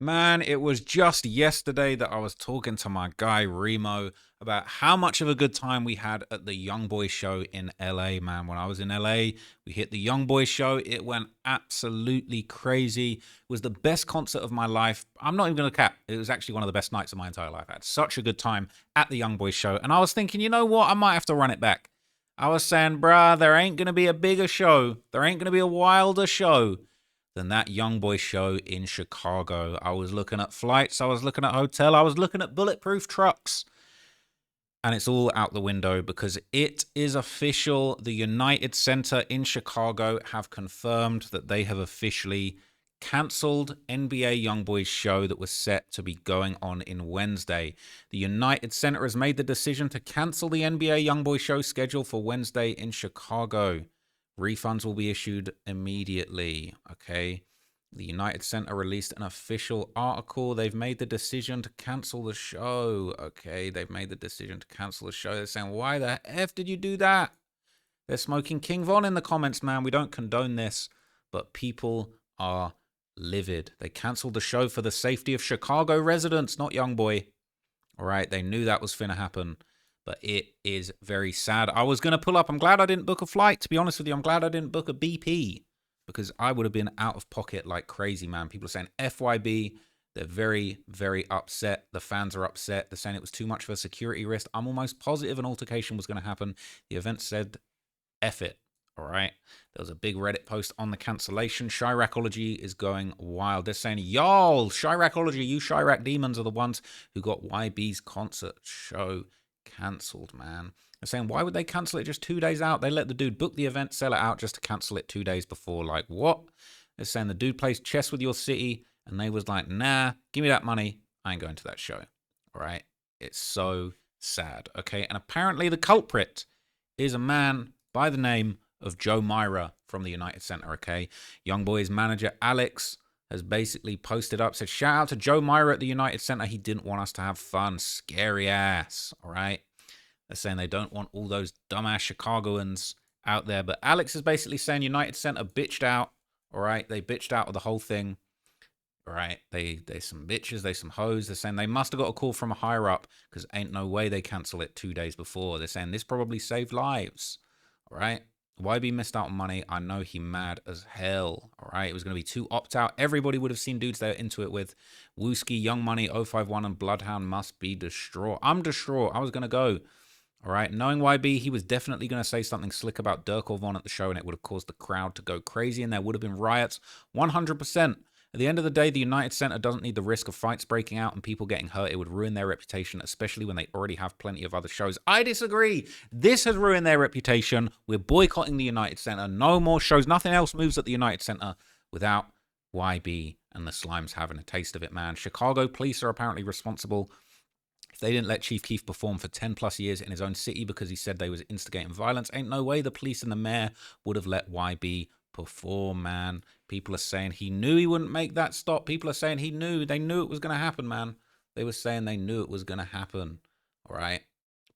Man, it was just yesterday that I was talking to my guy Remo about how much of a good time we had at the YoungBoy show in LA, man. When I was in LA, we hit the YoungBoy show. It went absolutely crazy. It was the best concert of my life. I'm not even going to cap. It was actually one of the best nights of my entire life. I had such a good time at the YoungBoy show. And I was thinking, you know what? I might have to run it back. I was saying, bruh, there ain't going to be a bigger show. There ain't going to be a wilder show than that YoungBoy show in Chicago. I was looking at flights, I was looking at hotel, I was looking at bulletproof trucks. And it's all out the window because it is official. The United Center in Chicago have confirmed that they have officially cancelled NBA YoungBoy's show that was set to be going on in Wednesday. The United Center has made the decision to cancel the NBA YoungBoy show schedule for Wednesday in Chicago. Refunds will be issued immediately. Okay. The United Center released an official article. They've made the decision to cancel the show. Okay. They've made the decision to cancel the show. They're saying, why the F did you do that? They're smoking King Von in the comments, man. We don't condone this, but people are livid. They canceled the show for the safety of Chicago residents, not YoungBoy. All right. They knew that was finna happen. But it is very sad. I was going to pull up. I'm glad I didn't book a flight, to be honest with you. I'm glad I didn't book a BP because I would have been out of pocket like crazy, man. People are saying FYB. They're very, very upset. The fans are upset. They're saying it was too much of a security risk. I'm almost positive an altercation was going to happen. The event said, F it. All right. There was a big Reddit post on the cancellation. Chiracology is going wild. They're saying, y'all, Chiracology, you Chirac demons are the ones who got YB's concert show cancelled, man. They're saying, why would they cancel it just 2 days out? They let the dude book the event, sell it out just to cancel it 2 days before. Like, what? They're saying the dude plays chess with your city, and they was like, nah, give me that money. I ain't going to that show. All right? It's so sad, okay? And apparently the culprit is a man by the name of Joe Myra from the United Center, okay? YoungBoy's manager, Alex, has basically posted up, said, shout out to Joe Myra at the United Center. He didn't want us to have fun. Scary ass, all right? They're saying they don't want all those dumbass Chicagoans out there. But Alex is basically saying United Center bitched out, all right? They bitched out of the whole thing, all right? They some bitches, they some hoes. They're saying they must have got a call from a higher up because ain't no way they cancel it 2 days before. They're saying this probably saved lives, all right? YB missed out on money. I know he mad as hell. All right. It was going to be 2 opt-out. Everybody would have seen dudes they were into it with. Wooski, Young Money, 051, and Bloodhound must be distraught. I'm distraught. I was going to go. All right. Knowing YB, he was definitely going to say something slick about Durk or Von at the show, and it would have caused the crowd to go crazy, and there would have been riots. 100%. At the end of the day, the United Center doesn't need the risk of fights breaking out and people getting hurt. It would ruin their reputation, especially when they already have plenty of other shows. I disagree. This has ruined their reputation. We're boycotting the United Center. No more shows. Nothing else moves at the United Center without YB and the Slimes having a taste of it, man. Chicago police are apparently responsible. If they didn't let Chief Keef perform for 10 plus years in his own city because he said they was instigating violence, ain't no way the police and the mayor would have let YB perform, man. People are saying he knew he wouldn't make that stop. People are saying he knew. They knew it was going to happen, man. They were saying they knew it was going to happen. All right.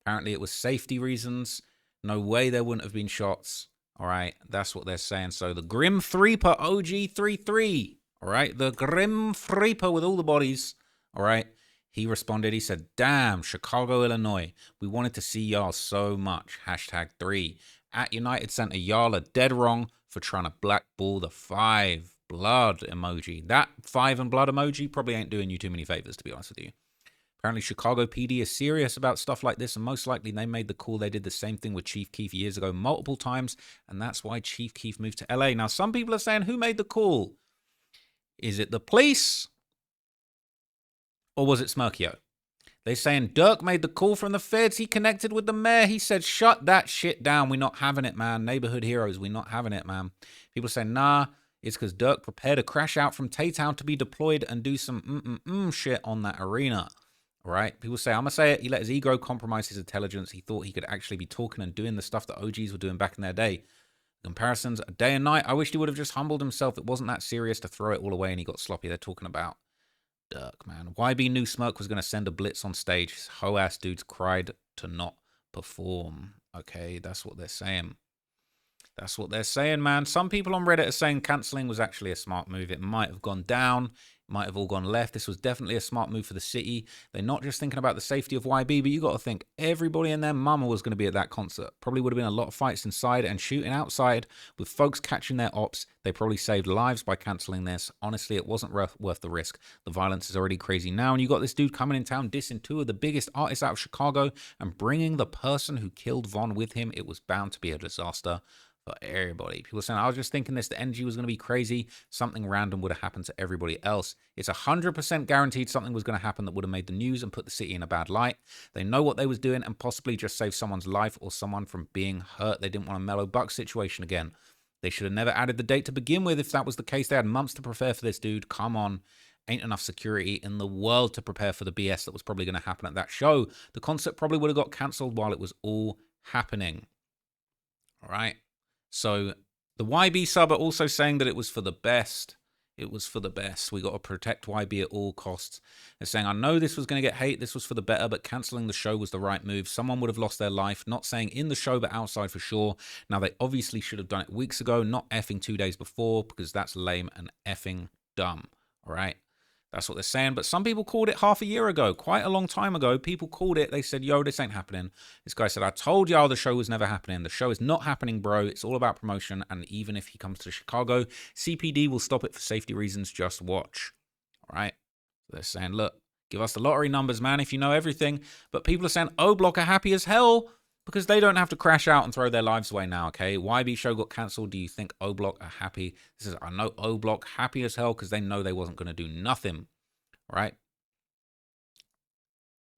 Apparently it was safety reasons. No way there wouldn't have been shots. All right. That's what they're saying. So the Grim Threeper OG33. All right. The Grim Threeper with all the bodies. All right. He responded. He said, damn, Chicago, Illinois. We wanted to see y'all so much. #3. At United Center, y'all are dead wrong for trying to blackball the 5 blood emoji. That 5 and blood emoji probably ain't doing you too many favors, to be honest with you. Apparently, Chicago PD is serious about stuff like this, and most likely they made the call. They did the same thing with Chief Keef years ago multiple times, and that's why Chief Keef moved to LA. Now, some people are saying, who made the call? Is it the police? Or was it Smirkio? They're saying Durk made the call from the feds. He connected with the mayor. He said, shut that shit down. We're not having it, man. Neighborhood heroes, we're not having it, man. People say, nah, it's because Durk prepared a crash out from Tay-Town to be deployed and do some shit on that arena. All right? People say, I'm going to say it. He let his ego compromise his intelligence. He thought he could actually be talking and doing the stuff that OGs were doing back in their day. Comparisons, day and night. I wish he would have just humbled himself. It wasn't that serious to throw it all away and he got sloppy. They're talking about Durk, man. YB knew Smirk was going to send a blitz on stage. His hoe-ass dudes cried to not perform. Okay, that's what they're saying. That's what they're saying, man. Some people on Reddit are saying cancelling was actually a smart move. It might have gone down might have all gone left. This was definitely a smart move for the city. They're not just thinking about the safety of YB, but you got to think everybody and their mama was going to be at that concert. Probably would have been a lot of fights inside and shooting outside with folks catching their ops. They probably saved lives by cancelling this. Honestly, it wasn't worth the risk. The violence is already crazy now, and you got this dude coming in town dissing two of the biggest artists out of Chicago and bringing the person who killed Von with him. It was bound to be a disaster for everybody. People are saying, I was just thinking this, the energy was going to be crazy. Something random would have happened to everybody else. It's 100% guaranteed something was going to happen that would have made the news and put the city in a bad light. They know what they was doing and possibly just save someone's life or someone from being hurt. They didn't want a mellow buck situation again. They should have never added the date to begin with. If that was the case, they had months to prepare for this dude. Come on. Ain't enough security in the world to prepare for the BS that was probably going to happen at that show. The concert probably would have got cancelled while it was all happening. All right. So the YB sub are also saying that it was for the best. It was for the best. We got to protect YB at all costs. They're saying, I know this was going to get hate. This was for the better, but cancelling the show was the right move. Someone would have lost their life. Not saying in the show, but outside for sure. Now, they obviously should have done it weeks ago, not effing 2 days before, because that's lame and effing dumb. All right. That's what they're saying. But some people called it half a year ago, quite a long time ago. People called it. They said, yo, this ain't happening. This guy said, I told y'all the show was never happening. The show is not happening, bro. It's all about promotion. And even if he comes to Chicago, CPD will stop it for safety reasons. Just watch. All right. They're saying, look, give us the lottery numbers, man, if you know everything. But people are saying, Oblock are happy as hell because they don't have to crash out and throw their lives away now, okay? YB show got cancelled. Do you think Oblock are happy? This is, I know Oblock happy as hell because they know they wasn't going to do nothing. Right?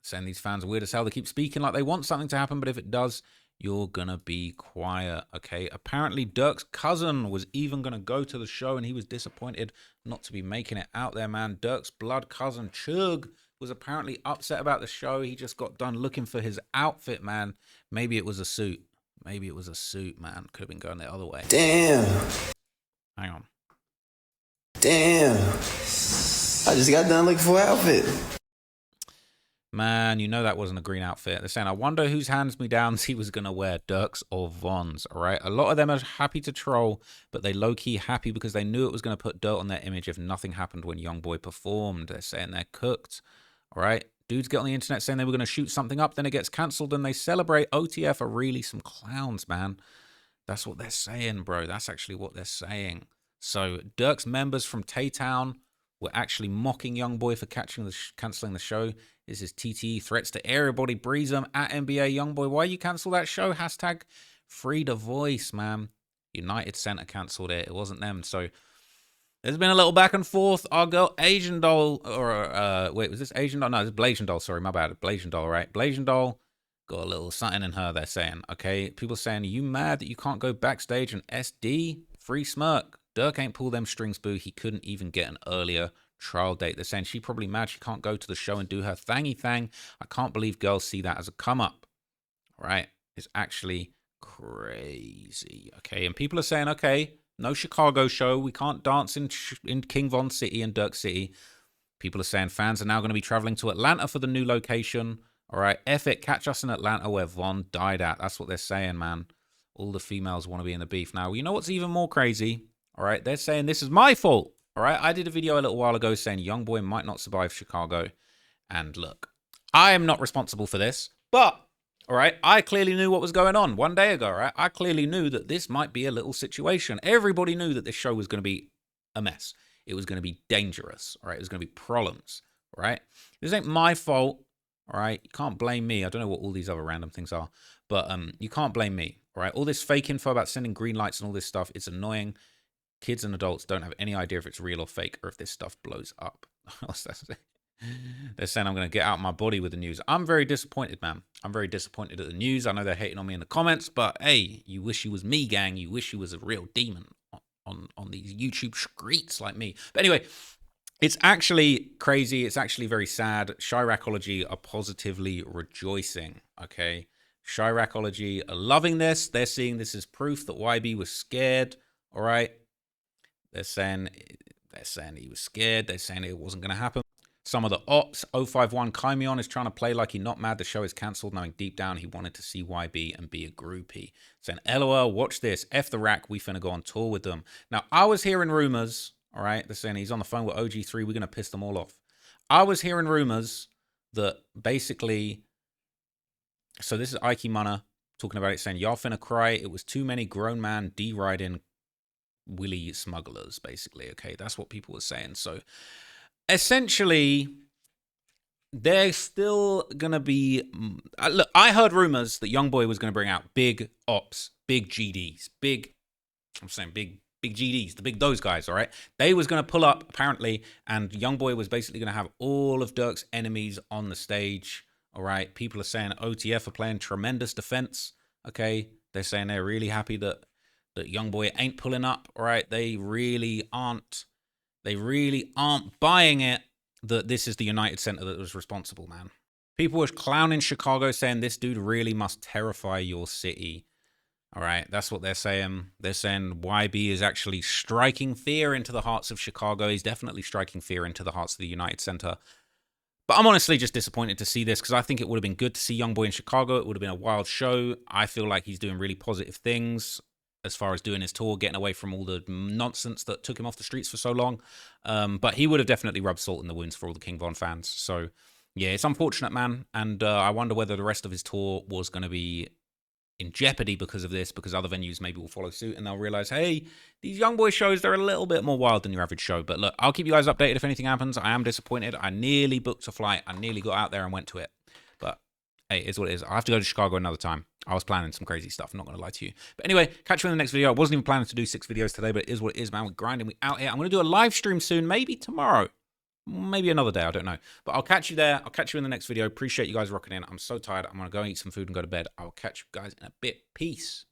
Saying these fans are weird as hell. They keep speaking like they want something to happen, but if it does, you're gonna be quiet, okay? Apparently, Durk's cousin was even gonna go to the show, and he was disappointed not to be making it out there, man. Durk's blood cousin, Chug, was apparently upset about the show. He just got done looking for his outfit, man. Maybe it was a suit. Maybe it was a suit, man. Could have been going the other way. Damn. Hang on. Damn. I just got done looking for an outfit. Man, you know that wasn't a green outfit. They're saying, I wonder whose hands-me-downs he was going to wear, Durk's or Von's, all right? A lot of them are happy to troll, but they low-key happy because they knew it was going to put dirt on their image if nothing happened when YoungBoy performed. They're saying they're cooked, all right? Dudes get on the internet saying they were going to shoot something up, then it gets cancelled, and they celebrate. OTF are really some clowns, man. That's what they're saying, bro. That's actually what they're saying. So Durk's members from Tay-Town were actually mocking YoungBoy for cancelling the show. This is TTE threats to everybody. Breeze them at NBA YoungBoy. Why you cancel that show? Hashtag free the voice, man. United Center cancelled it. It wasn't them. So there's been a little back and forth. Our girl Asian Doll, or wait, was this Asian Doll? No, this is Blasian Doll. Sorry, my bad. Blasian Doll, right? Blasian Doll got a little something in her. They're saying, okay. People saying, are you mad that you can't go backstage and SD? Free smirk. Durk ain't pull them strings, boo. He couldn't even get an earlier trial date. They're saying she probably mad she can't go to the show and do her thangy thang. I can't believe girls see that as a come up. Right? It's actually crazy. Okay, and people are saying, okay, no Chicago show. We can't dance in King Von City and Durk City. People are saying fans are now going to be traveling to Atlanta for the new location. All right, F it, catch us in Atlanta where Von died at. That's what they're saying, man. All the females want to be in the beef. Now, you know what's even more crazy? All right, they're saying this is my fault. All right, I did a video a little while ago saying YoungBoy might not survive Chicago. And look, I am not responsible for this, but, all right, I clearly knew what was going on 1 day ago, right? I clearly knew that this might be a little situation. Everybody knew that this show was going to be a mess. It was going to be dangerous, all right? It was going to be problems, all right? This ain't my fault, all right? You can't blame me. I don't know what all these other random things are, but you can't blame me, all right? All this fake info about sending green lights and all this stuff, it's annoying. Kids and adults don't have any idea if it's real or fake or if this stuff blows up. They're saying I'm going to get out my body with the news. I'm very disappointed, man. I'm very disappointed at the news. I know they're hating on me in the comments, but hey, you wish you was me, gang. You wish you was a real demon on these YouTube streets like me. But anyway, it's actually crazy. It's actually very sad. Chiracology are positively rejoicing, okay? Chiracology are loving this. They're seeing this as proof that YB was scared, all right? They're saying he was scared. They're saying it wasn't going to happen. Some of the ops, 051 Kymion is trying to play like he's not mad the show is cancelled, knowing deep down he wanted to see YB and be a groupie. Saying, LOL, watch this. F the rack, we finna go on tour with them. Now, I was hearing rumors, All right, they're saying he's on the phone with OG3. We're going to piss them all off. I was hearing rumors that basically, so this is Ike Munna talking about it, saying, y'all finna cry. It was too many grown man D-riding Willie smugglers, basically. Okay, that's what people were saying. So essentially, they're still gonna be. Look, I heard rumors that YoungBoy was gonna bring out big ops, big GDs, big. I'm saying big GDs, the big those guys. All right, they was gonna pull up apparently, and YoungBoy was basically gonna have all of Durk's enemies on the stage. All right, people are saying OTF are playing tremendous defense. Okay, they're saying they're really happy that YoungBoy ain't pulling up. All right, they really aren't. They really aren't buying it that this is the United Center that was responsible, man. People were clowning Chicago, saying this dude really must terrify your city. All right, that's what they're saying. They're saying YB is actually striking fear into the hearts of Chicago. He's definitely striking fear into the hearts of the United Center. But I'm honestly just disappointed to see this because I think it would have been good to see YoungBoy in Chicago. It would have been a wild show. I feel like he's doing really positive things as far as doing his tour, getting away from all the nonsense that took him off the streets for so long. But he would have definitely rubbed salt in the wounds for all the King Von fans. So, yeah, it's unfortunate, man. And I wonder whether the rest of his tour was going to be in jeopardy because of this, because other venues maybe will follow suit and they'll realize, hey, these YoungBoy shows, they're a little bit more wild than your average show. But look, I'll keep you guys updated if anything happens. I am disappointed. I nearly booked a flight. I nearly got out there and went to it. But hey, it is what it is. I have to go to Chicago another time. I was planning some crazy stuff. I'm not going to lie to you. But anyway, catch you in the next video. I wasn't even planning to do 6 videos today, but it is what it is, man. We're grinding. We out here. I'm going to do a live stream soon, maybe tomorrow. Maybe another day, I don't know. But I'll catch you there. I'll catch you in the next video. Appreciate you guys rocking in. I'm so tired. I'm going to go eat some food and go to bed. I'll catch you guys in a bit. Peace.